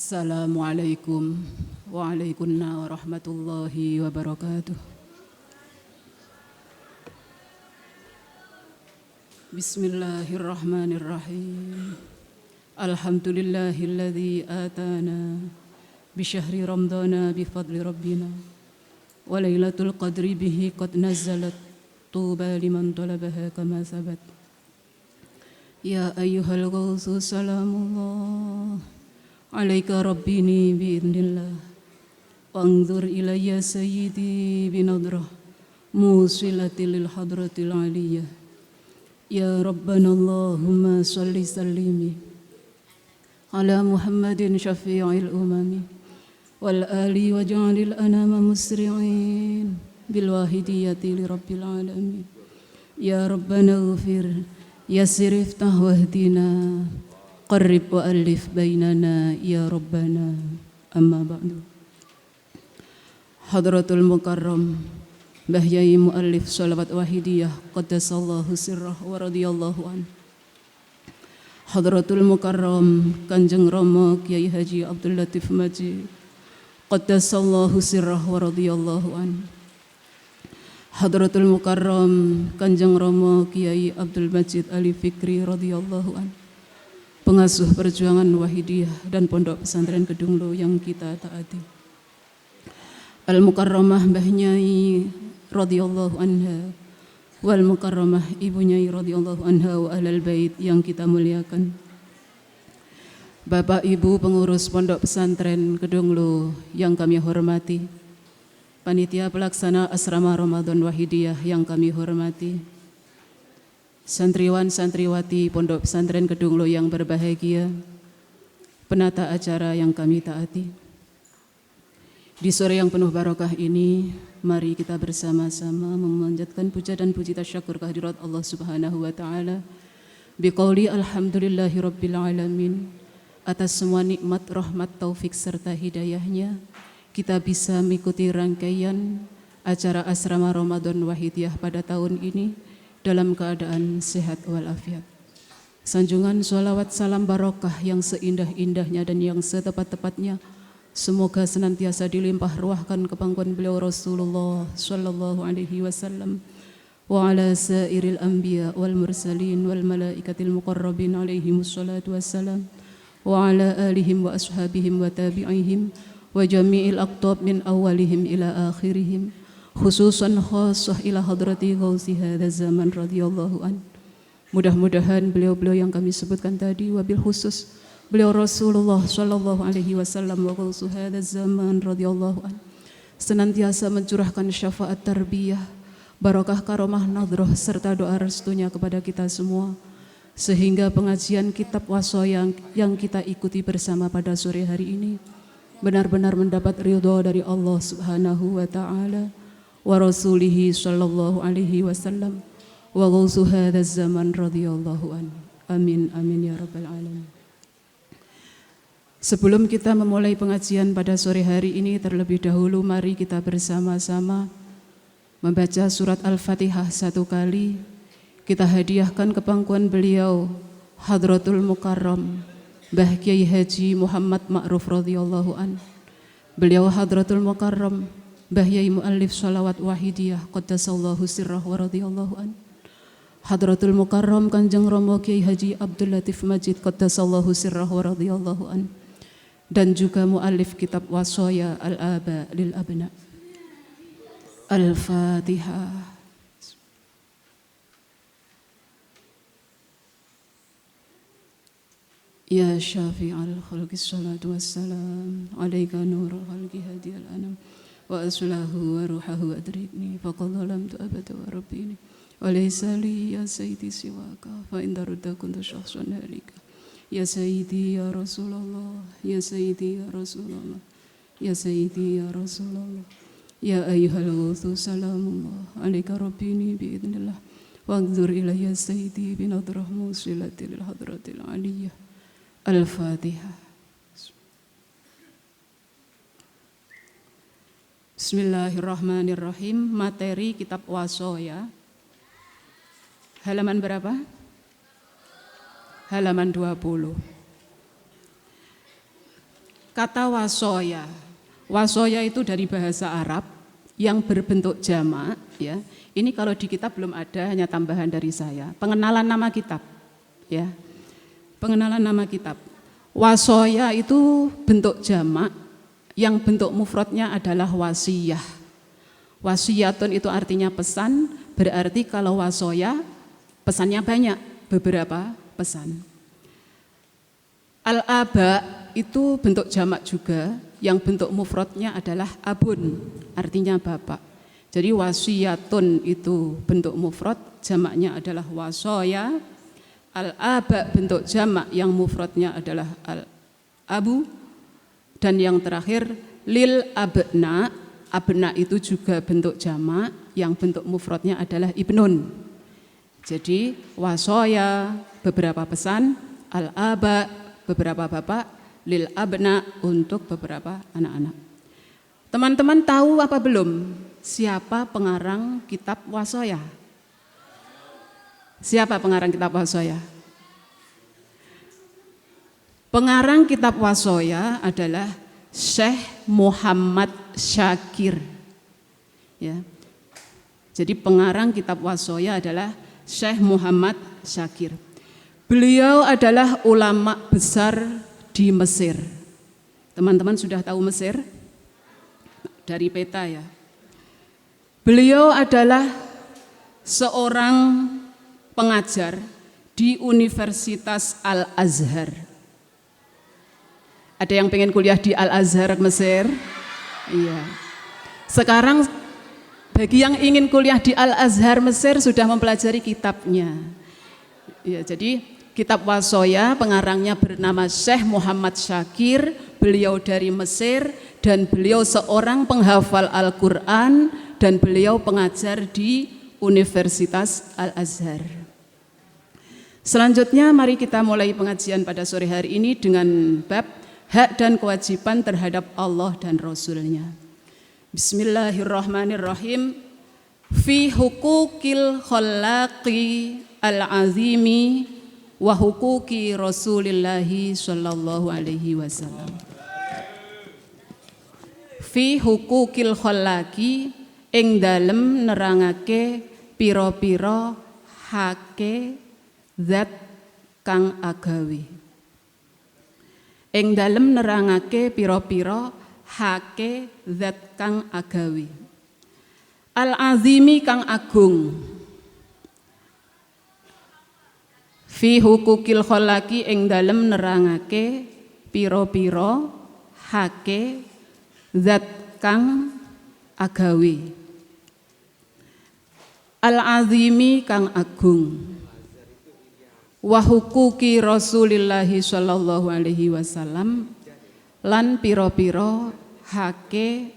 Assalamualaikum warahmatullahi wabarakatuh. Bismillahirrahmanirrahim. Alhamdulillahilladzi atana bisyahri ramadana bifadli rabbina wa lailatul qadri bihi qad nazalat tuba liman talabaha kama sabat. Ya ayyuhal ghawsu salamullah alaika rabbini biidnillah wanzur ilayya sayyidi binadrah musilati lil hadratil aliyah. Ya rabbana Allahumma salli sallimi ala Muhammadin syafi'il umami wal ali waj'alil anama musri'in bil wahidiyati li rabbil alamin. Ya rabbana ghafir yassir iftah wahdina qarrib wa alif bainana ya rabbana. Amma ba'du. Hadratul Mukarram Mbah Yai Muallif Sholawat Wahidiyah qaddasallahu sirrah wa radhiyallahu an. Hadratul Mukarram Kanjeng Rama Kiai Haji Abdul Latif Majid qaddasallahu sirrah wa radhiyallahu an. Hadratul Mukarram Kanjeng Rama Kiai Abdul Majid Ali Fikri radhiyallahu an, pengasuh perjuangan Wahidiyah dan Pondok Pesantren Kedunglo yang kita taati. Al-Mukarramah Mbah Nyai radhiyallahu anha wal Mukarramah Ibu Nyai radhiyallahu anha wa ahlal bait yang kita muliakan. Bapak Ibu pengurus Pondok Pesantren Kedunglo yang kami hormati, panitia pelaksana asrama Ramadan Wahidiyah yang kami hormati, santriwan santriwati Pondok Pesantren Kedunglo yang berbahagia, penata acara yang kami taati. Di sore yang penuh barokah ini, mari kita bersama-sama memanjatkan puja dan puji tasyakur kehadirat Allah Subhanahu wa taala biqauli alhamdulillahi rabbil alamin. Atas semua nikmat, rahmat, taufik serta hidayahnya, kita bisa mengikuti rangkaian acara asrama Ramadan Wahidiyah pada tahun ini dalam keadaan sehat walafiat. Sanjungan sholawat salam barokah yang seindah-indahnya dan yang setepat-tepatnya semoga senantiasa dilimpah ruahkan ke pangkuan beliau Rasulullah sallallahu alaihi wasallam wa ala sairil anbiya wal mursalin wal malaikatil muqarrabin alaihimus salatu wassalam wa ala alihim wa ashabihim wa tabi'ihim wa jami'il aqtab min awalihim ila akhirihim, khususan khassah ila hadrati ghausi hadza zaman radhiyallahu an. Mudah-mudahan beliau-beliau yang kami sebutkan tadi, wabil khusus beliau Rasulullah sallallahu alaihi wasallam wa ghausu hadza zaman radhiyallahu an, senantiasa mencurahkan syafaat tarbiyah, barakah karomah nadhrah serta doa restunya kepada kita semua, sehingga pengajian kitab wasaya yang kita ikuti bersama pada sore hari ini benar-benar mendapat ridha dari Allah Subhanahu wa taala wa rasulihi sallallahu alaihi wasallam wa ghausu hadza zaman radhiyallahu an. Amin amin ya rabbal alamin. Sebelum kita memulai pengajian pada sore hari ini, terlebih dahulu mari kita bersama-sama membaca surat Al-Fatihah satu kali. Kita hadiahkan ke pangkuan beliau Hadratul Mukarram Mbah Kiai Haji Muhammad Ma'ruf radhiyallahu an. Beliau Hadratul Mukarram Mbah Yai Muallif Sholawat Wahidiyah qaddasallahu sirrah wa radhiyallahu an. Hadratul Mukarram Kanjeng Rama Kiai Haji Abdul Latif Majid qaddasallahu sirrah wa radhiyallahu an, dan juga muallif kitab wasaya al-aba lil abna. Al-Fatihah. Ya syafi'al khalqi salatu wassalam alaika nurul khalqi hadiyal anam wa aslahu wa ruhahu adrikni faqad lam tu'abada wa rabbini wa laysa li ya sayyidi siwaka fa in darudda kuntu syakhsan halika. Ya Sayyidi ya Rasulullah, ya Sayyidi ya Rasulullah, ya Sayyidi ya Rasulullah, ya ayyuhal ghawthu salamullah alaika rabbini biidnillah wanzur ilayya Sayyidi binadrah musilati lil hadratil aliyah. Al-Fatihah. Bismillahirrahmanirrahim. Materi kitab wasaya halaman berapa? Halaman 20. Kata wasoya. Wasoya itu dari bahasa Arab yang berbentuk jamak, ya. Ini kalau di kitab belum ada, hanya tambahan dari saya. Pengenalan nama kitab, ya. Pengenalan nama kitab. Wasoya itu bentuk jamak yang bentuk mufradnya adalah wasiyah. Wasiyatun itu artinya pesan, berarti kalau wasoya pesannya banyak, beberapa pesan. Al-aba itu bentuk jamak juga, yang bentuk mufradnya adalah abun, artinya bapak. Jadi wasiyatun itu bentuk mufrad, jamaknya adalah wasoya. Al-aba bentuk jamak yang mufradnya adalah al-abu. Dan yang terakhir lil abna, abna itu juga bentuk jamak yang bentuk mufradnya adalah ibnun. Jadi wasoya beberapa pesan, al-aba beberapa bapak, lil abna untuk beberapa anak-anak. Teman-teman tahu apa belum siapa pengarang kitab wasoya? Siapa pengarang kitab wasoya? Pengarang kitab wasoya adalah Syekh Muhammad Syakir. Ya. Jadi pengarang kitab wasoya adalah Syekh Muhammad Syakir. Beliau adalah ulama besar di Mesir. Teman-teman sudah tahu Mesir? Dari peta ya. Beliau adalah seorang pengajar di Universitas Al-Azhar. Ada yang pengen kuliah di Al-Azhar Mesir? Iya. Sekarang bagi yang ingin kuliah di Al-Azhar Mesir sudah mempelajari kitabnya. Ya, jadi kitab wasoya pengarangnya bernama Syekh Muhammad Syakir. Beliau dari Mesir dan beliau seorang penghafal Al-Quran dan beliau pengajar di Universitas Al-Azhar. Selanjutnya mari kita mulai pengajian pada sore hari ini dengan bab hak dan kewajiban terhadap Allah dan Rasul-Nya. Bismillahirrahmanirrahim. Fi hukukil khallaqi al-azimi wa hukuki Rasulillahi sallallahu alaihi wasallam. Fi hukukil khallaqi ing dalem nerangake pira-pira hake zat kang agawe. Ing dalem nerangake pira-pira hake zat kang agawe. Al-azimi kang agung. Fi hukukil khalaqi ing dalem nerangake pira-pira hake zat kang agawe. Al-azimi kang agung. Wa hukuki Rasulillahi sallallahu alaihi wasallam lan pira-pira hake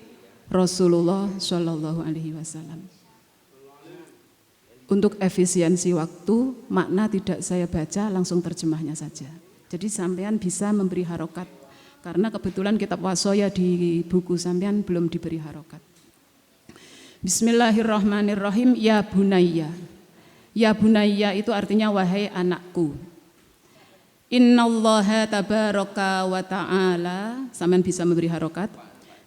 Rasulullah sallallahu alaihi wasallam. Untuk efisiensi waktu, makna tidak saya baca, langsung terjemahnya saja. Jadi sampean bisa memberi harokat karena kebetulan kitab wasoya di buku sampean belum diberi harokat. Bismillahirrahmanirrahim. Ya bunayya. Ya bunayya itu artinya wahai anakku. Innallaha tabaraka wa ta'ala. Sampean bisa memberi harokat.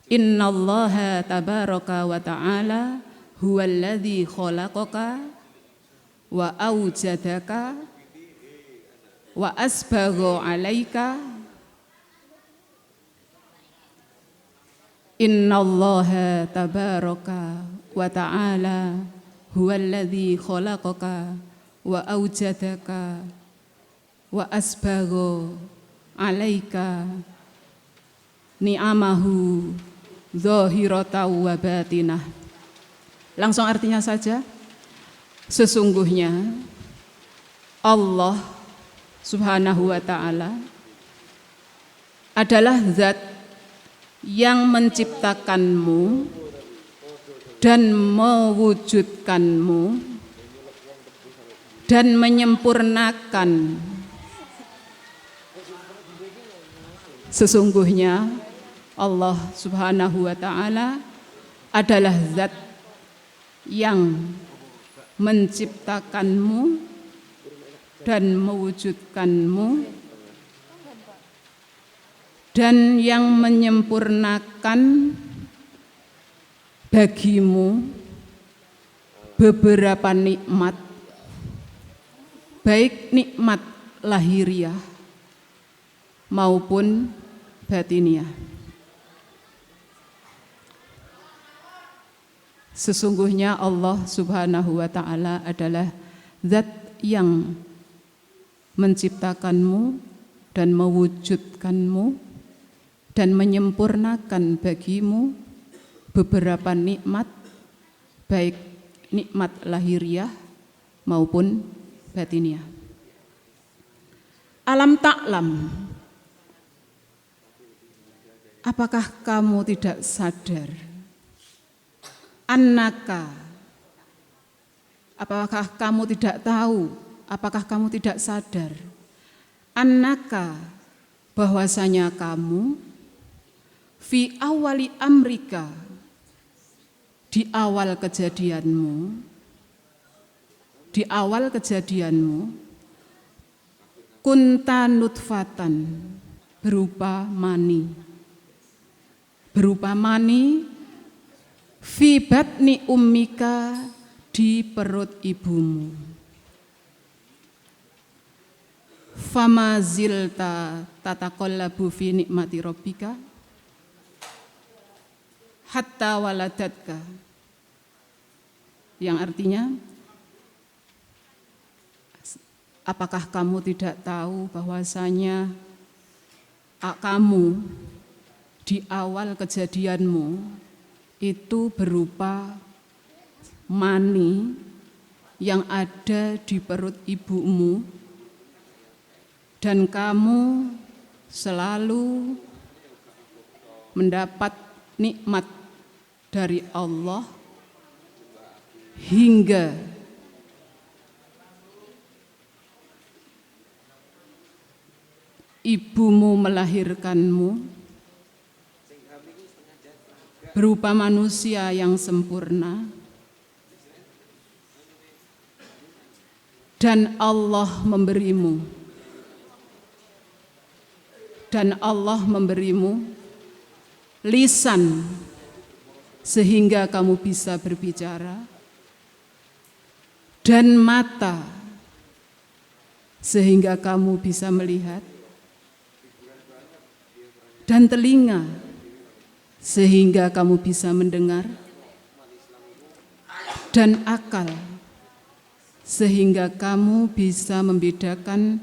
Innallaha tabaraka wa ta'ala huwallazi khalaqaka wa aujadaka wa asbagha alaika. Innallaha tabaraka wa ta'ala huwallazi khalaqaka wa aujadaka wa asbagha alaika ni'amahu zahiratan wa batinah. Langsung artinya saja. Sesungguhnya Allah Subhanahu wa ta'ala adalah zat yang menciptakanmu dan mewujudkanmu dan menyempurnakan. Sesungguhnya Allah Subhanahu wa ta'ala adalah zat yang menciptakanmu dan mewujudkanmu dan yang menyempurnakan bagimu beberapa nikmat, baik nikmat lahiriah maupun batiniah. Sesungguhnya Allah Subhanahu wa Ta'ala adalah Zat yang menciptakanmu dan mewujudkanmu dan menyempurnakan bagimu beberapa nikmat, baik nikmat lahiriah maupun batiniah. Alam ta'lam, apakah kamu tidak sadar? Annaka, apakah kamu tidak tahu? Apakah kamu tidak sadar? Annaka, bahwasanya kamu fi awali amrika, di awal kejadianmu, kunta nutfatan, berupa mani, fi batni ummika, di perut ibumu. Fama zilta tataqallabu fi nikmati rabbika hatta waladatka, yang artinya, apakah kamu tidak tahu bahwasanya kamu di awal kejadianmu itu berupa mani yang ada di perut ibumu, dan kamu selalu mendapat nikmat dari Allah hingga ibumu melahirkanmu berupa manusia yang sempurna, dan Allah memberimu lisan sehingga kamu bisa berbicara, dan mata sehingga kamu bisa melihat, dan telinga sehingga kamu bisa mendengar, dan akal sehingga kamu bisa membedakan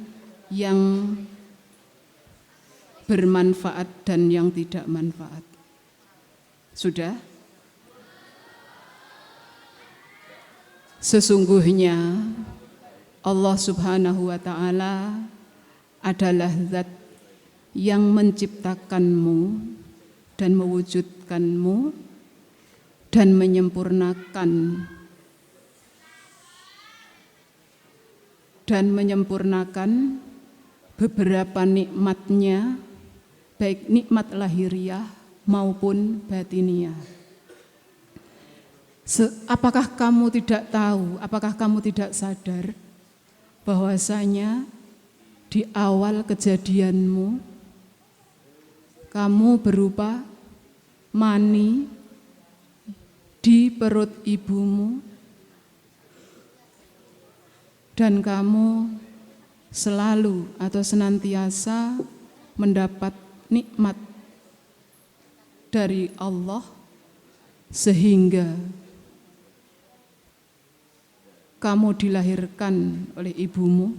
yang bermanfaat dan yang tidak manfaat. Sudah? Sesungguhnya Allah Subhanahu wa Ta'ala adalah Zat yang menciptakanmu dan mewujudkanmu dan menyempurnakan beberapa nikmatnya, baik nikmat lahiriah maupun batiniah. Apakah kamu tidak tahu, apakah kamu tidak sadar bahwasanya di awal kejadianmu kamu berupa mani di perut ibumu, dan kamu selalu atau senantiasa mendapat nikmat dari Allah sehingga kamu dilahirkan oleh ibumu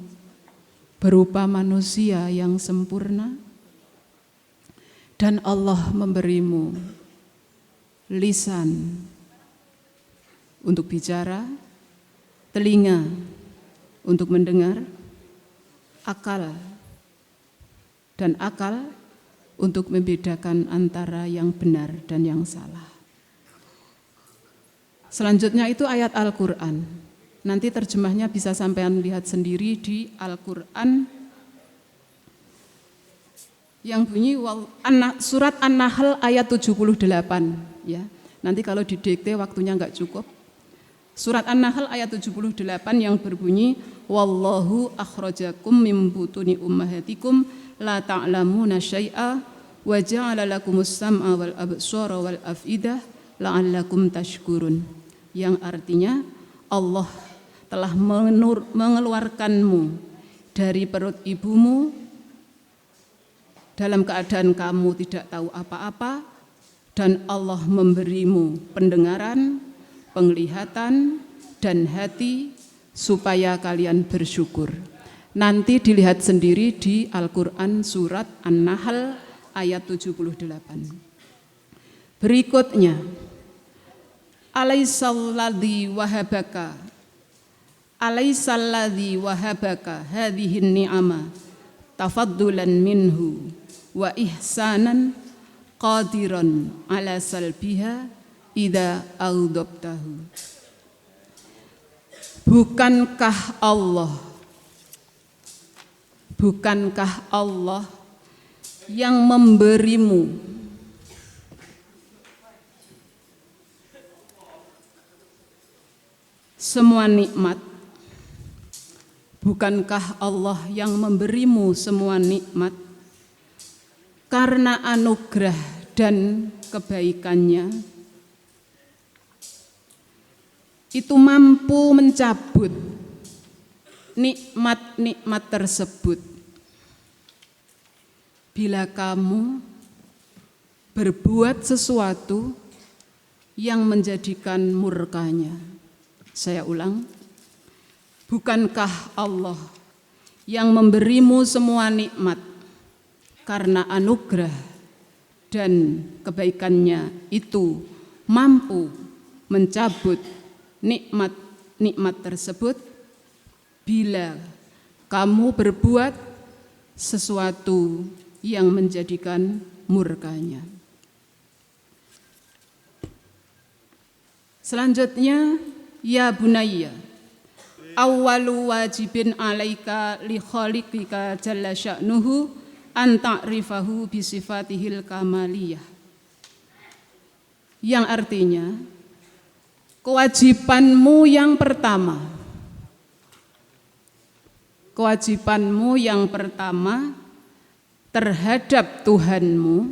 berupa manusia yang sempurna, dan Allah memberimu lisan untuk bicara, telinga untuk mendengar, akal untuk membedakan antara yang benar dan yang salah. Selanjutnya itu ayat Al-Quran. Nanti terjemahnya bisa sampean lihat sendiri di Al-Quran yang bunyi surat An-Nahl ayat 78 ya. Nanti kalau didikte waktunya enggak cukup. Surat An-Nahl ayat 78 yang berbunyi wallahu akhrajakum min butuni ummahatikum la ta'lamuna syai'a wa ja'ala lakumus sam'a wal absara wal af'idah la'allakum tashkurun, yang artinya Allah telah mengeluarkanmu dari perut ibumu dalam keadaan kamu tidak tahu apa-apa, dan Allah memberimu pendengaran, penglihatan, dan hati supaya kalian bersyukur. Nanti dilihat sendiri di Al-Quran surat An-Nahl ayat 78. Berikutnya, alaisalladzi wahabaka hadhihin ni'ama tafaddulan minhu wa ihsanan qadiran ala salbiha idza audabtahu. Bukankah Allah yang memberimu semua nikmat? Bukankah Allah yang memberimu semua nikmat karena anugerah dan kebaikannya itu mampu mencabut nikmat-nikmat tersebut bila kamu berbuat sesuatu yang menjadikan murkanya. Saya ulang, bukankah Allah yang memberimu semua nikmat karena anugerah dan kebaikannya itu mampu mencabut nikmat-nikmat tersebut bila kamu berbuat sesuatu yang menjadikan murkanya. Selanjutnya, ya bunayya, awwalu wajibin alaika li khaliqika jalla sya'nuhu an ta'rifahu bi sifatihil kamaliyah. Yang artinya, kewajibanmu yang pertama terhadap Tuhanmu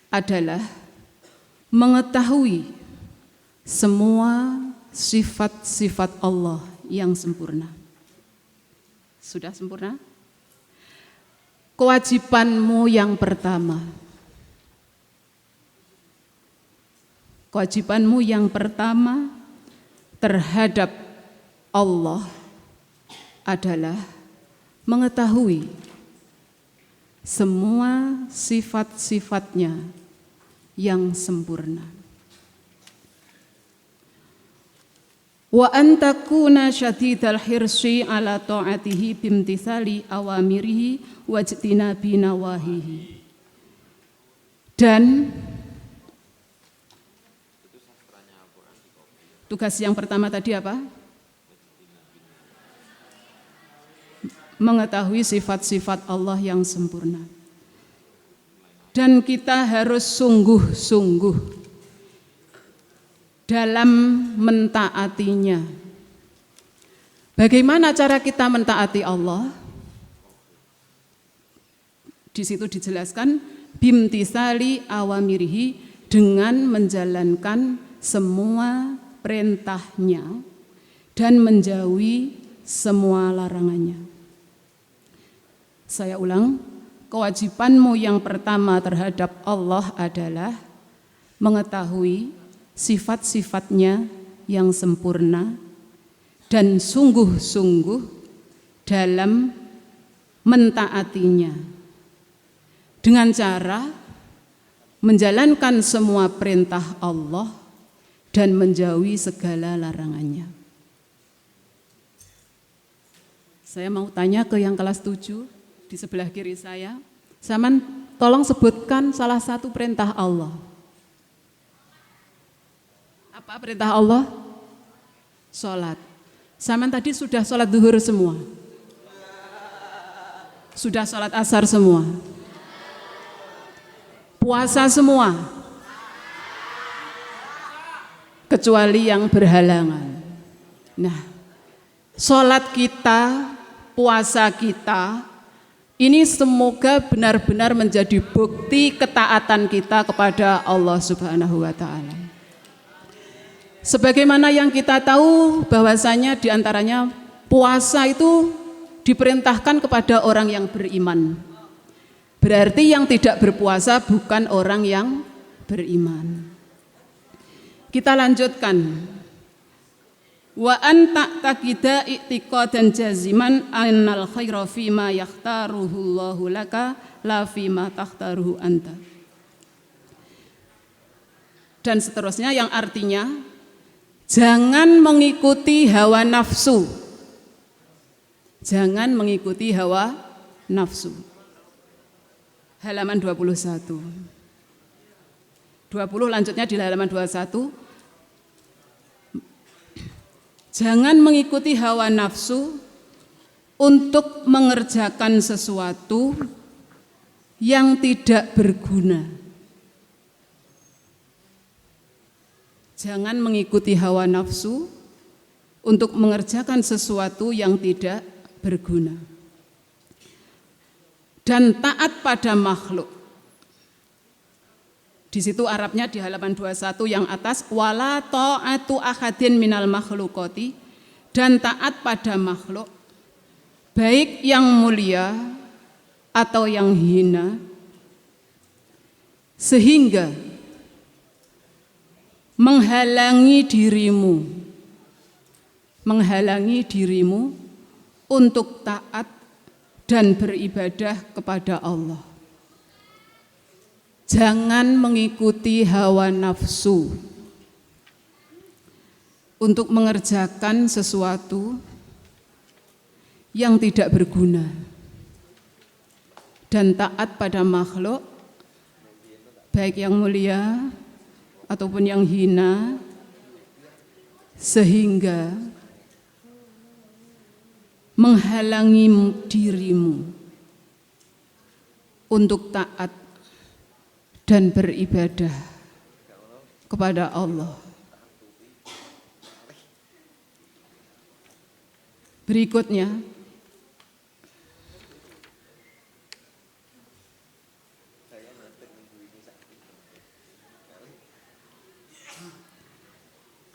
adalah mengetahui semua sifat-sifat Allah yang sempurna. Sudah sempurna? Kewajibanmu yang pertama terhadap Allah adalah mengetahui semua sifat-sifatnya yang sempurna. Wa antakuna syadidal hirsi ala ta'atihi bimtithali awamirihi wajtinabi nawahihi. Dan tugas yang pertama tadi apa? Mengetahui sifat-sifat Allah yang sempurna. Dan kita harus sungguh-sungguh dalam mentaatinya. Bagaimana cara kita mentaati Allah? Di situ dijelaskan bimtisali awamirihi, dengan menjalankan semua perintahnya dan menjauhi semua larangannya. Saya ulang, kewajibanmu yang pertama terhadap Allah adalah mengetahui sifat-sifatnya yang sempurna dan sungguh-sungguh dalam mentaatinya dengan cara menjalankan semua perintah Allah dan menjauhi segala larangannya. Saya mau tanya ke yang kelas 7 di sebelah kiri saya. Saman, tolong sebutkan salah satu perintah Allah. Apa perintah Allah? Sholat. Saman tadi sudah sholat duhur semua? Sudah sholat asar semua? Puasa semua? Kecuali yang berhalangan. Nah, sholat kita, puasa kita Ini semoga benar-benar menjadi bukti ketaatan kita kepada Allah Subhanahu wa taala. Sebagaimana yang kita tahu bahwasanya diantaranya puasa itu diperintahkan kepada orang yang beriman. Berarti yang tidak berpuasa bukan orang yang beriman. Kita lanjutkan. Wa anta taqida i'tiqadan jaziman annal khaira fima yakhtaruhu Allahu laka la fima takhtaruhu anta. Dan seterusnya yang artinya jangan mengikuti hawa nafsu. Jangan mengikuti hawa nafsu. Halaman 21. 20 lanjutnya di halaman 21. Jangan mengikuti hawa nafsu untuk mengerjakan sesuatu yang tidak berguna. Jangan mengikuti hawa nafsu untuk mengerjakan sesuatu yang tidak berguna. Dan taat pada makhluk. Di situ Arabnya di halaman 21 yang atas, wala ta'atu ahadin minal makhlukoti, dan taat pada makhluk baik yang mulia atau yang hina, sehingga menghalangi dirimu untuk taat dan beribadah kepada Allah. Jangan mengikuti hawa nafsu untuk mengerjakan sesuatu yang tidak berguna dan taat pada makhluk baik yang mulia ataupun yang hina, sehingga menghalangi dirimu untuk taat dan beribadah kepada Allah. Berikutnya,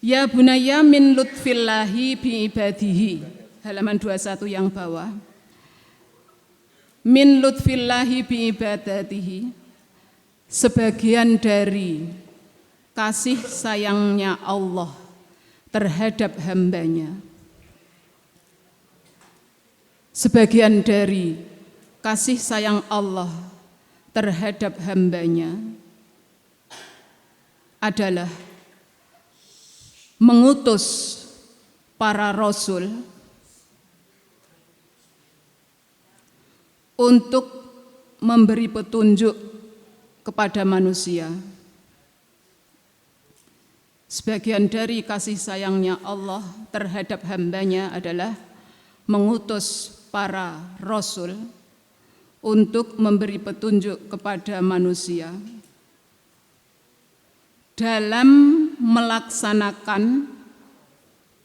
ya bunayya min lutfillahi bi ibadihi, halaman 21 yang bawah. Min lutfillahi bi ibadatihi, sebagian dari kasih sayangnya Allah terhadap hambanya. Sebagian dari kasih sayang Allah terhadap hambanya adalah mengutus para rasul untuk memberi petunjuk kepada manusia. Sebagian dari kasih sayangnya Allah terhadap hambanya adalah mengutus para rasul untuk memberi petunjuk kepada manusia dalam melaksanakan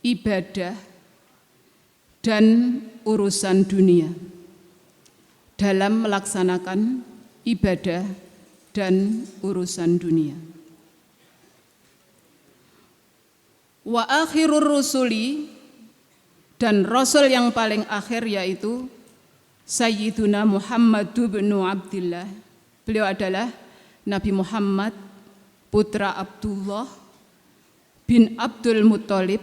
ibadah dan urusan dunia. Dalam melaksanakan ibadah dan urusan dunia. Wa akhirur rusuli, dan rasul yang paling akhir yaitu Sayyiduna Muhammad bin Abdillah. Beliau adalah Nabi Muhammad putra Abdullah bin Abdul Muttalib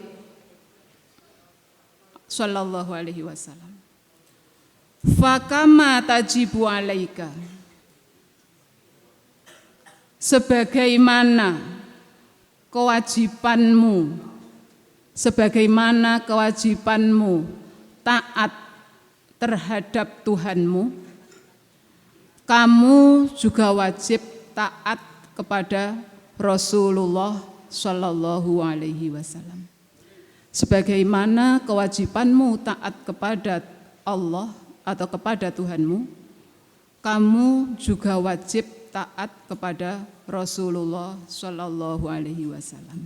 sallallahu alaihi wasallam. Fakama tajibu alaika, sebagaimana kewajibanmu taat terhadap Tuhanmu, kamu juga wajib taat kepada Rasulullah Shallallahu Alaihi Wasallam. Sebagaimana kewajibanmu taat kepada Allah atau kepada Tuhanmu, kamu juga wajib taat kepada Rasulullah Shallallahu Alaihi Wasallam.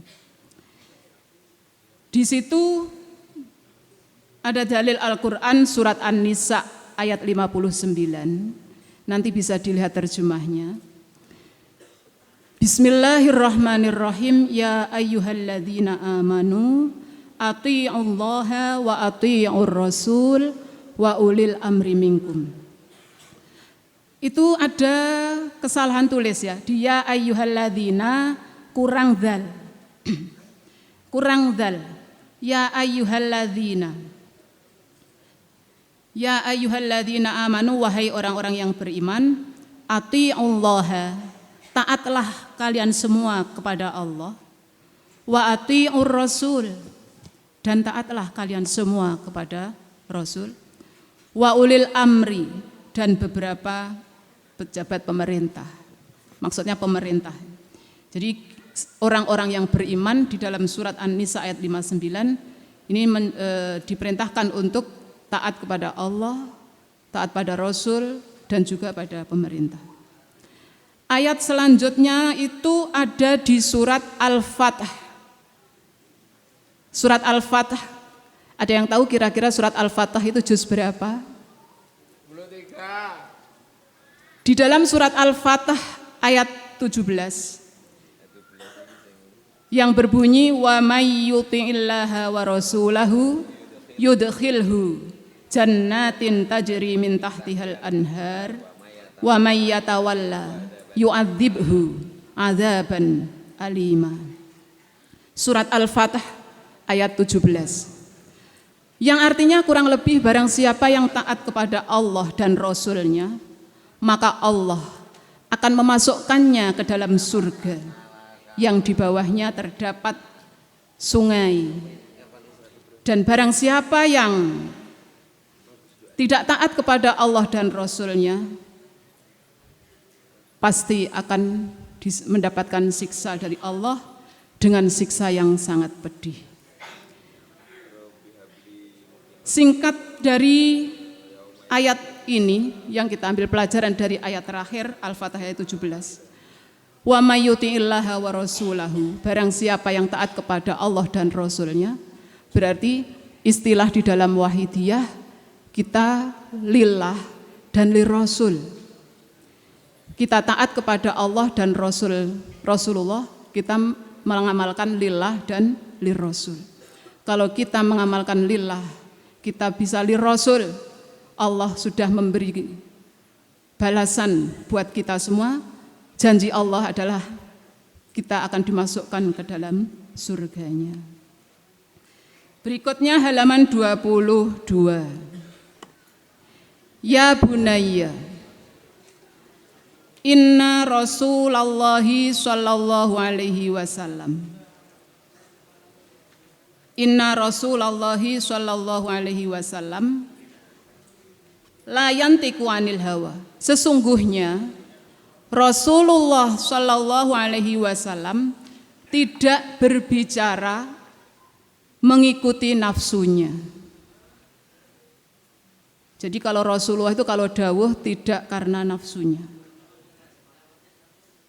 Di situ ada dalil Al-Quran surat An-Nisa ayat 59. Nanti bisa dilihat terjemahnya. Bismillahirrahmanirrahim. Ya ayyuhalladzina amanu athi'ullaha wa athi'ur rasul wa ulil amri minkum. Itu ada kesalahan tulis ya. Dia ayyuhalladzina kurang dzal. Kurang dzal. Ya ayyuhalladzina. Ya ayyuhalladzina amanu, wahai orang-orang yang beriman, athi'ullaha, taatlah kalian semua kepada Allah, wa athi'ur rasul, dan taatlah kalian semua kepada Rasul, wa ulil amri, dan beberapa pejabat pemerintah. Maksudnya pemerintah. Jadi orang-orang yang beriman di dalam surat An-Nisa ayat 59 ini diperintahkan untuk taat kepada Allah, taat pada Rasul, dan juga pada pemerintah. Ayat selanjutnya itu ada di surat Al-Fatah. Surat Al-Fatah, ada yang tahu kira-kira surat Al-Fatah itu juz berapa? Di dalam surat Al-Fatah ayat 17 yang berbunyi wa may yuti'illaha wa rasulahu yudkhilhu jannatin tajri min tahtihal anhar wa may yatawalla yu'adzibhu adzaban alima. Surat Al-Fatah ayat 17. Yang artinya kurang lebih barang siapa yang taat kepada Allah dan Rasulnya, maka Allah akan memasukkannya ke dalam surga yang di bawahnya terdapat sungai. Dan barang siapa yang tidak taat kepada Allah dan Rasulnya, pasti akan mendapatkan siksa dari Allah dengan siksa yang sangat pedih. Singkat dari ayat ini yang kita ambil pelajaran dari ayat terakhir Al-Fatah ayat 17. Wa may yuti'illaha wa rasulahu, barang siapa yang taat kepada Allah dan Rasulnya, berarti istilah di dalam wahidiyah kita lillah dan lirasul. Kita taat kepada Allah dan Rasulullah, kita mengamalkan lillah dan lirasul. Kalau kita mengamalkan lillah, kita bisa lirasul. Allah sudah memberi balasan buat kita semua. Janji Allah adalah kita akan dimasukkan ke dalam surganya. Berikutnya halaman 22. Ya bunayya, inna Rasulallahi sallallahu alaihi wasallam. Inna Rasulallahi sallallahu alaihi wasallam la yantiqu anil hawa. Sesungguhnya Rasulullah sallallahu alaihi wasallam tidak berbicara mengikuti nafsunya. Jadi kalau Rasulullah itu kalau dawuh tidak karena nafsunya.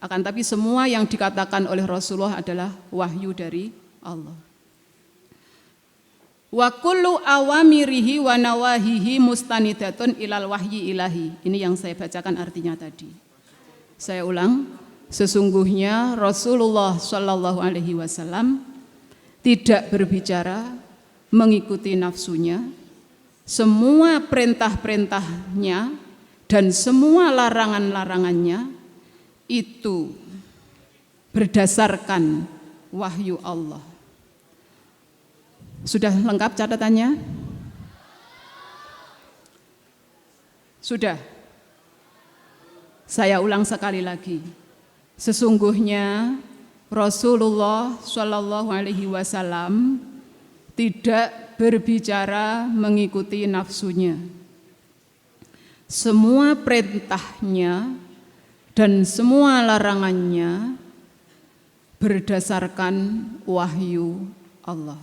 Akan tapi semua yang dikatakan oleh Rasulullah adalah wahyu dari Allah. Wa kullu awamirihi wa nawahihi mustanidatun ilal wahyi ilahi. Ini yang saya bacakan artinya tadi. Saya ulang, sesungguhnya Rasulullah sallallahu alaihi wasallam tidak berbicara mengikuti nafsunya. Semua perintah-perintahnya dan semua larangan-larangannya itu berdasarkan wahyu Allah. Sudah lengkap catatannya? Sudah. Saya ulang sekali lagi. Sesungguhnya Rasulullah Shallallahu Alaihi Wasallam tidak berbicara mengikuti nafsunya. Semua perintahnya dan semua larangannya berdasarkan wahyu Allah.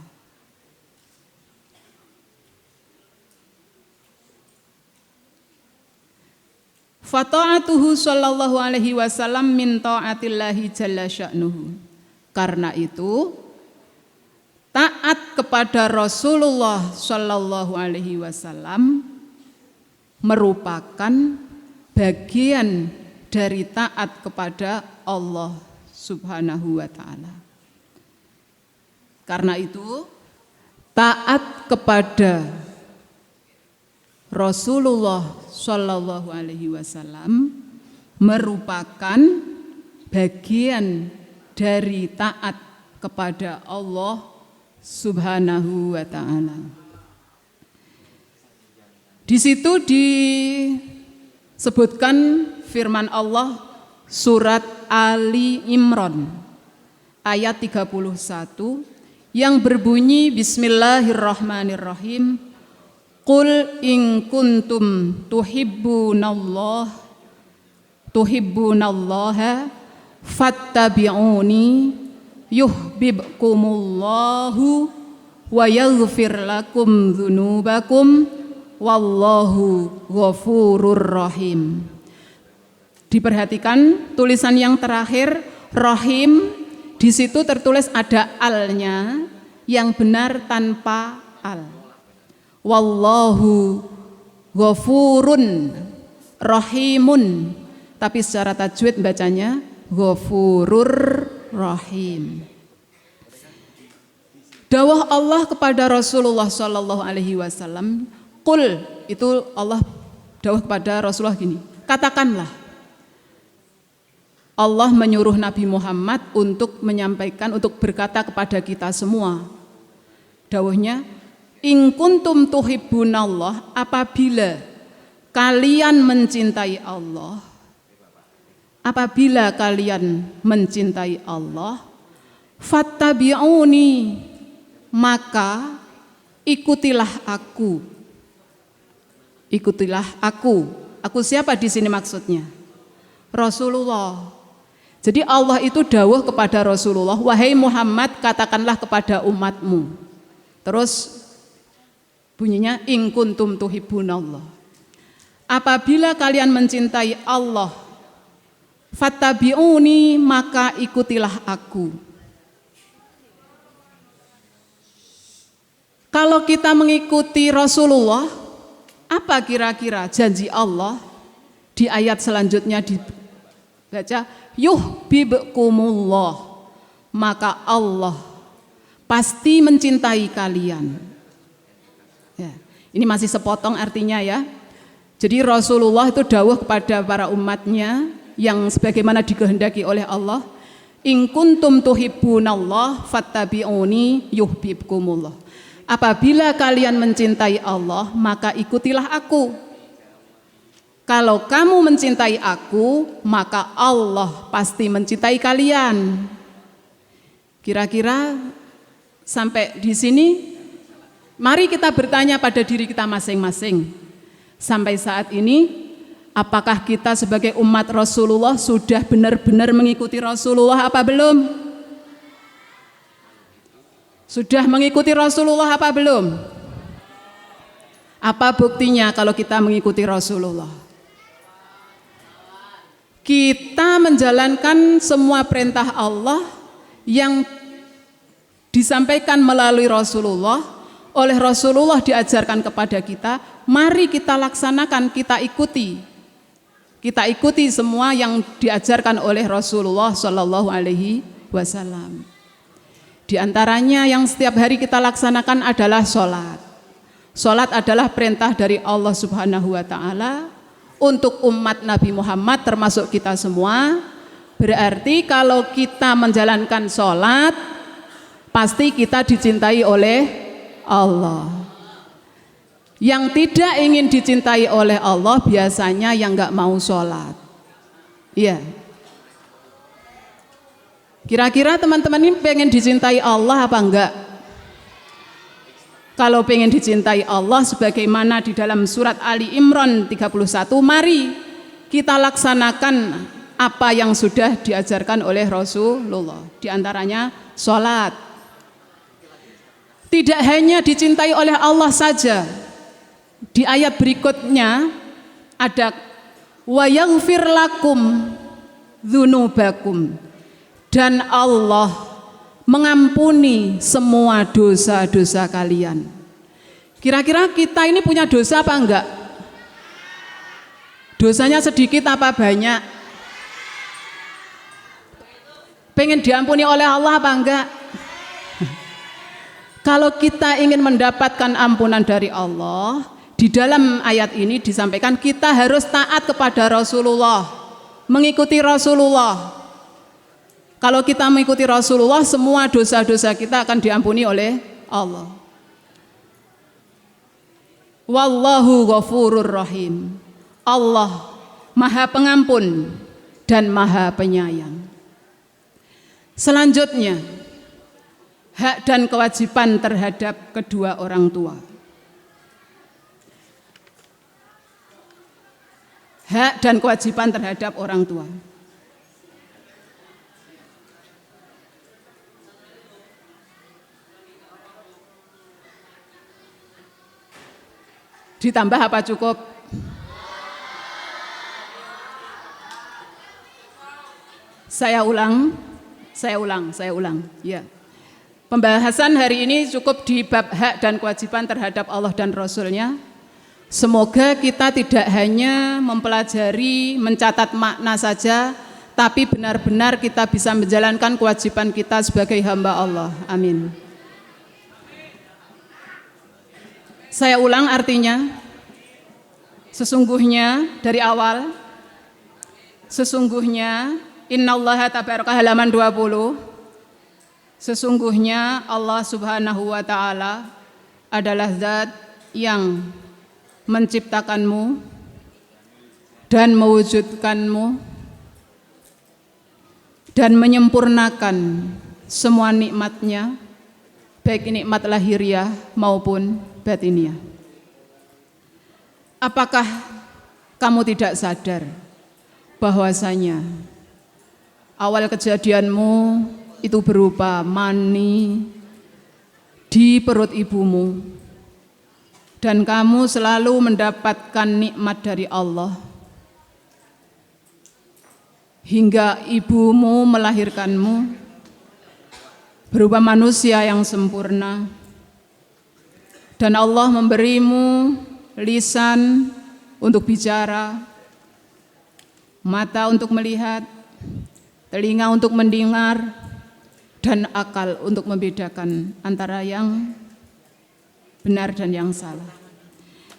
Fata'atuhu sallallahu alaihi wasallam min ta'atillahi jalla sya'nuhu. Karena itu taat kepada Rasulullah sallallahu alaihi wasallam merupakan bagian dari taat kepada Allah Subhanahu wa ta'ala. Karena itu taat kepada Rasulullah Shallallahu Alaihi Wasallam merupakan bagian dari taat kepada Allah Subhanahu wa ta'ala. Di situ disebutkan firman Allah surat Ali Imran ayat 31 yang berbunyi Bismillahirrahmanirrahim. Qul in kuntum tuhibbunallaha fattabi'uni yuhibbukumullahu wa yaghfir lakum dzunubakum wallahu ghafurur rahim. Diperhatikan tulisan yang terakhir rahim, di situ tertulis ada alnya yang benar tanpa al. Wallahu ghafurun rahimun, tapi secara tajwid bacanya ghafurur rahim. Dawah Allah kepada Rasulullah Shallallahu Alaihi Wasallam, qul, itu Allah dawah kepada Rasulullah gini, katakanlah. Allah menyuruh Nabi Muhammad untuk menyampaikan, untuk berkata kepada kita semua. Dawahnya, in kuntum tuhibbunallah, apabila kalian mencintai Allah, apabila kalian mencintai Allah, fattabi'uni, maka ikutilah aku. Ikutilah aku. Aku siapa di sini maksudnya? Rasulullah. Jadi Allah itu dawuh kepada Rasulullah, wahai Muhammad, katakanlah kepada umatmu. Terus bunyinya in kuntum tuhibbunallah. Apabila kalian mencintai Allah, fattabi'uni, maka ikutilah aku. Kalau kita mengikuti Rasulullah, apa kira-kira janji Allah di ayat selanjutnya dibaca, yuhibbukumullah, maka Allah pasti mencintai kalian. Ya, ini masih sepotong artinya ya. Jadi Rasulullah itu dawuh kepada para umatnya yang sebagaimana dikehendaki oleh Allah, in kuntum tuhibbunallah fattabi'uni yuhibbukumullah. Apabila kalian mencintai Allah, maka ikutilah aku. Kalau kamu mencintai aku, maka Allah pasti mencintai kalian. Kira-kira sampai di sini, mari kita bertanya pada diri kita masing-masing. Sampai saat ini, apakah kita sebagai umat Rasulullah sudah benar-benar mengikuti Rasulullah apa belum? Sudah mengikuti Rasulullah apa belum? Apa buktinya kalau kita mengikuti Rasulullah? Kita menjalankan semua perintah Allah yang disampaikan melalui Rasulullah, oleh Rasulullah diajarkan kepada kita, mari kita laksanakan, kita ikuti. Kita ikuti semua yang diajarkan oleh Rasulullah Shallallahu Alaihi Wasallam. Di antaranya yang setiap hari kita laksanakan adalah sholat. Sholat adalah perintah dari Allah Subhanahu wa ta'ala untuk umat Nabi Muhammad termasuk kita semua. Berarti kalau kita menjalankan sholat, pasti kita dicintai oleh Allah. Yang tidak ingin dicintai oleh Allah biasanya yang nggak mau sholat. Iya. Kira-kira teman-teman ini pengen dicintai Allah apa enggak? Kalau pengen dicintai Allah sebagaimana di dalam surat Ali Imran 31, mari kita laksanakan apa yang sudah diajarkan oleh Rasulullah. Di antaranya sholat. Tidak hanya dicintai oleh Allah saja. Di ayat berikutnya ada wa yaghfir lakum dzunubakum, dan Allah mengampuni semua dosa-dosa kalian. Kira-kira kita ini punya dosa apa enggak? Dosanya sedikit apa banyak? Pengen diampuni oleh Allah apa enggak? Kalau kita ingin mendapatkan ampunan dari Allah, di dalam ayat ini disampaikan kita harus taat kepada Rasulullah, mengikuti Rasulullah. Kalau kita mengikuti Rasulullah, semua dosa-dosa kita akan diampuni oleh Allah. Wallahu ghafurur rahim. Allah Maha Pengampun dan Maha Penyayang. Selanjutnya, hak dan kewajiban terhadap kedua orang tua. Hak dan kewajiban terhadap orang tua. Ditambah apa cukup? Saya ulang. Ya. Pembahasan hari ini cukup di bab hak dan kewajiban terhadap Allah dan Rasul-Nya. Semoga kita tidak hanya mempelajari, mencatat makna saja, tapi benar-benar kita bisa menjalankan kewajiban kita sebagai hamba Allah. Amin. Saya ulang artinya, sesungguhnya dari awal, sesungguhnya innallaha tabaraka halaman 20, sesungguhnya Allah subhanahu wa ta'ala adalah zat yang menciptakanmu dan mewujudkanmu dan menyempurnakan semua nikmatnya, baik nikmat lahiriah maupun batiniah. Apakah kamu tidak sadar bahwasanya awal kejadianmu itu berupa mani di perut ibumu dan kamu selalu mendapatkan nikmat dari Allah hingga ibumu melahirkanmu berupa manusia yang sempurna, dan Allah memberimu lisan untuk bicara, mata untuk melihat, telinga untuk mendengar, dan akal untuk membedakan antara yang benar dan yang salah.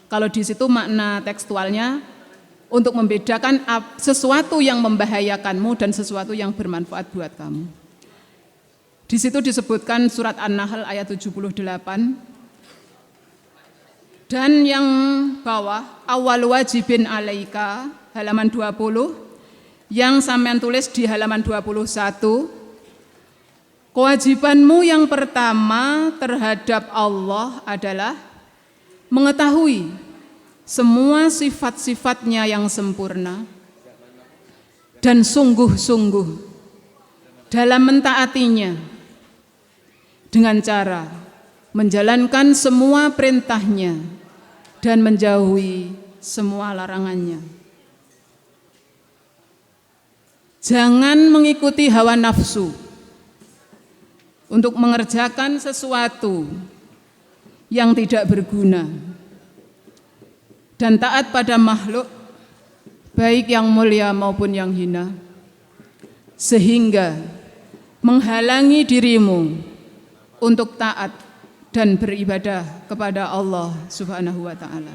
Kalau di situ makna tekstualnya untuk membedakan sesuatu yang membahayakanmu dan sesuatu yang bermanfaat buat kamu. Di situ disebutkan surat An-Nahl ayat 78. Dan yang bawah, awal wajibin alaika, halaman 20, yang sampean tulis di halaman 21, kewajibanmu yang pertama terhadap Allah adalah mengetahui semua sifat-sifatnya yang sempurna dan sungguh-sungguh dalam mentaatinya dengan cara menjalankan semua perintahnya dan menjauhi semua larangannya. Jangan mengikuti hawa nafsu untuk mengerjakan sesuatu yang tidak berguna dan taat pada makhluk, baik yang mulia maupun yang hina, sehingga menghalangi dirimu untuk taat dan beribadah kepada Allah Subhanahu wa ta'ala.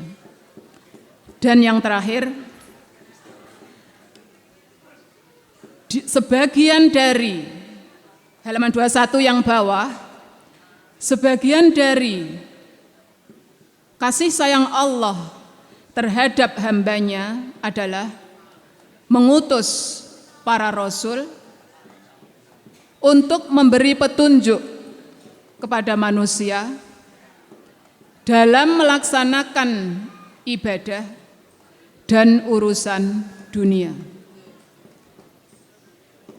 Dan yang terakhir, sebagian dari halaman 21 yang bawah, sebagian dari kasih sayang Allah terhadap hambanya adalah mengutus para rasul untuk memberi petunjuk kepada manusia dalam melaksanakan ibadah dan urusan dunia.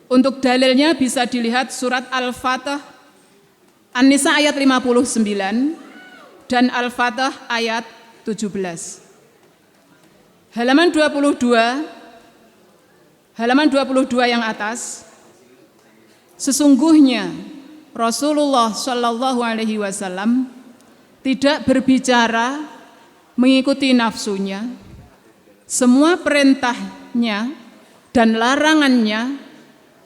Untuk dalilnya bisa dilihat surat Al-Fatah An-Nisa ayat 59 dan Al-Fatah ayat 17. Halaman 22 yang atas, sesungguhnya Rasulullah Shallallahu Alaihi Wasallam tidak berbicara mengikuti nafsunya, semua perintahnya dan larangannya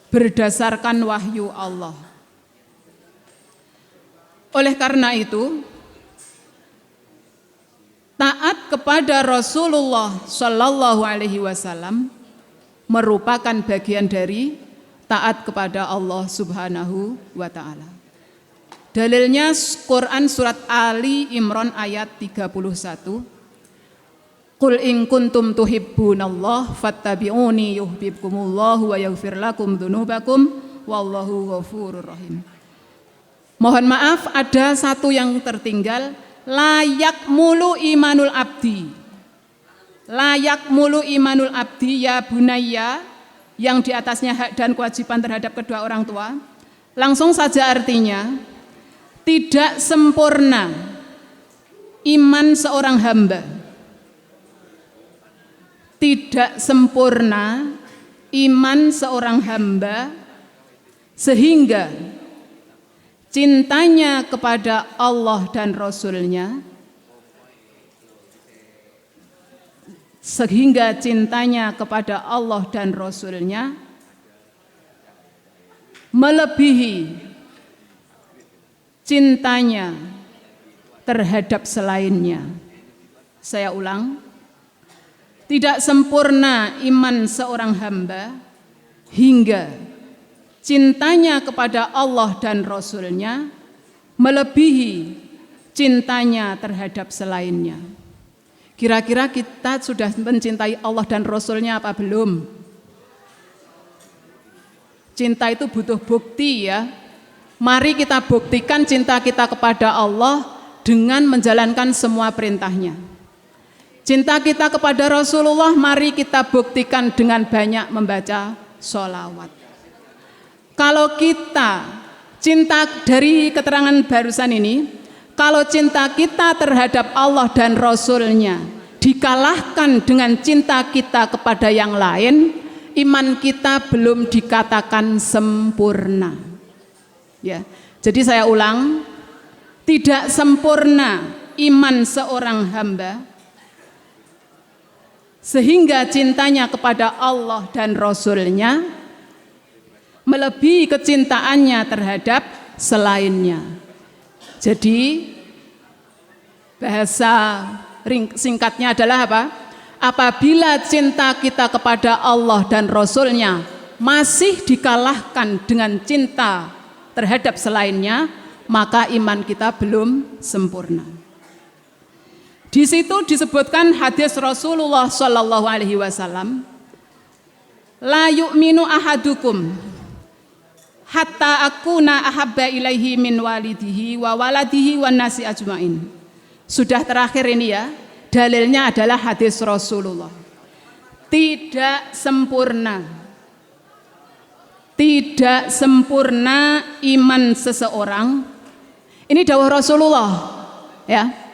berdasarkan wahyu Allah. Oleh karena itu, taat kepada Rasulullah Shallallahu Alaihi Wasallam merupakan bagian dari taat kepada Allah Subhanahu wa Ta'ala. Dalilnya Quran surat Ali Imran ayat 31. Qul in kuntum tuhibbunallah fattabi'uni yuhibbukumullahu wa yaghfir lakum dzunubakum wallahu ghafurur rahim. Mohon maaf, ada satu yang tertinggal. Layak mulu imanul abdi. Layak mulu imanul abdi ya bunayya, yang di atasnya hak dan kewajiban terhadap kedua orang tua. Langsung saja artinya, tidak sempurna iman seorang hamba. Tidak sempurna iman seorang hamba sehingga cintanya kepada Allah dan Rasul-Nya melebihi cintanya terhadap selainnya. Saya ulang, tidak sempurna iman seorang hamba hingga cintanya kepada Allah dan Rasul-Nya melebihi cintanya terhadap selainnya. Kira-kira kita sudah mencintai Allah dan Rasul-Nya apa belum? Cinta itu butuh bukti ya. Mari kita buktikan cinta kita kepada Allah dengan menjalankan semua perintahnya. Cinta kita kepada Rasulullah mari kita buktikan dengan banyak membaca sholawat. Kalau kita cinta, dari keterangan barusan ini, kalau cinta kita terhadap Allah dan Rasul-Nya dikalahkan dengan cinta kita kepada yang lain, iman kita belum dikatakan sempurna. Ya, jadi saya ulang, tidak sempurna iman seorang hamba sehingga cintanya kepada Allah dan Rasul-Nya melebihi kecintaannya terhadap selainnya. Jadi bahasa singkatnya adalah apa? Apabila cinta kita kepada Allah dan Rasul-Nya masih dikalahkan dengan cinta terhadap selainnya, maka iman kita belum sempurna. Di situ disebutkan hadis Rasulullah Shallallahu Alaihi Wasallam, la yu'minu ahadukum hatta akuna ahabba ilaihi min walidihi wa waladihi wan nasi ajmain. Sudah terakhir ini ya, dalilnya adalah hadis Rasulullah. Tidak sempurna iman seseorang. Ini dawuh Rasulullah ya.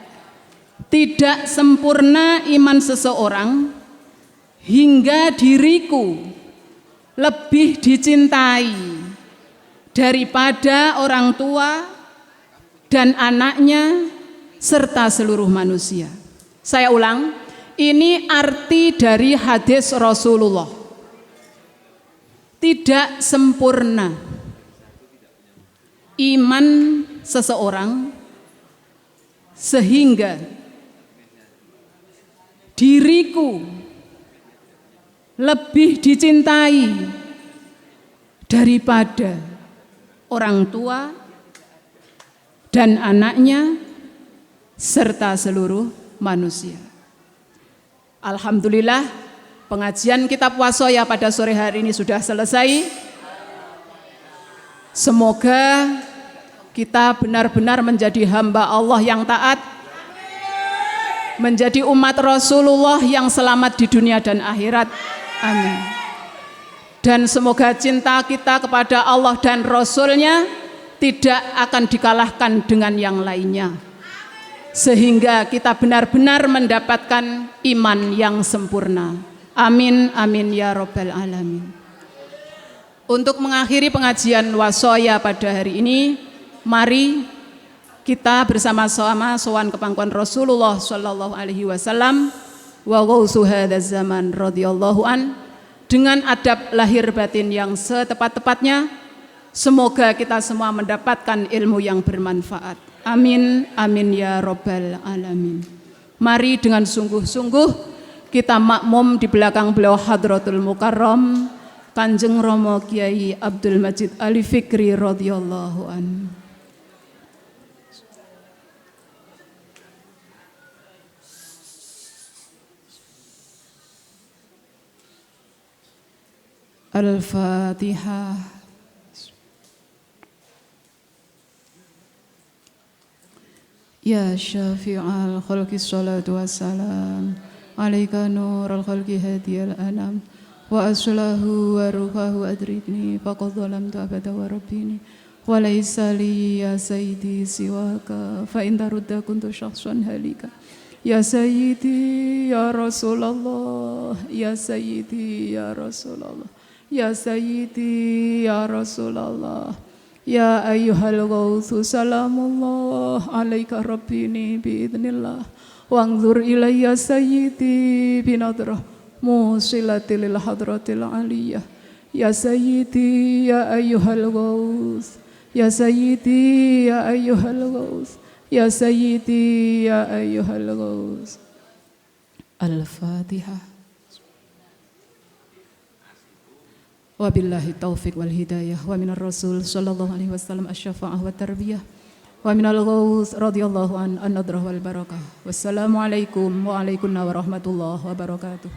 Tidak sempurna iman seseorang hingga diriku lebih dicintai daripada orang tua dan anaknya serta seluruh manusia. Saya ulang, ini arti dari hadis Rasulullah. Tidak sempurna iman seseorang sehingga diriku lebih dicintai daripada orang tua dan anaknya serta seluruh manusia. Alhamdulillah, pengajian kitab Washoya pada sore hari ini sudah selesai. Semoga kita benar-benar menjadi hamba Allah yang taat, menjadi umat Rasulullah yang selamat di dunia dan akhirat. Amin. Dan semoga cinta kita kepada Allah dan Rasul-Nya tidak akan dikalahkan dengan yang lainnya, sehingga kita benar-benar mendapatkan iman yang sempurna. Amin, amin ya Rabbal Alamin. Untuk mengakhiri pengajian Washoya pada hari ini, mari kita bersama-sama sowan kepangkuan Rasulullah Shallallahu Alaihi Wasallam wa ghausu hadzal zaman radhiyallahu an, dengan adab lahir batin yang setepat-tepatnya. Semoga kita semua mendapatkan ilmu yang bermanfaat. Amin, amin ya robbal alamin. Mari dengan sungguh-sungguh kita makmum di belakang beliau Hadratul Mukarram Kanjeng Romo Kiai Abdul Majid Ali Fikri radhiyallahu an. Al-Fatihah. Ya syafi'al khalqi salatu wassalam alaika nurul khalqi hadiyal anam wa aslahu wa ruhahu adridni faqad zalamtu abada wa rabbini wa laysa li ya sayyidi siwaka fa in tarudda kuntu syakhsan halika ya sayyidi ya Rasulullah ya sayyidi ya Rasulullah ya sayyidi ya Rasulullah ya ayyuhal ghawthu salamullah alaika rabbini biidnillah wangzur ilayya sayyidi binadrah musilati lil hadratil aliyah ya sayyidi ya ayyuhal ghawth ya sayyidi ya ayyuhal ghawth ya sayyidi ya ayyuhal ghawth. Al-Fatihah. Wabillahi taufiq wal hidayah wa minar rasul sallallahu alaihi wasallam asy-syafa'ah wa tarbiyah wa minal ghawth radhiyallahu an nadrah wal barakah. Wassalamualaikum warahmatullahi wabarakatuh.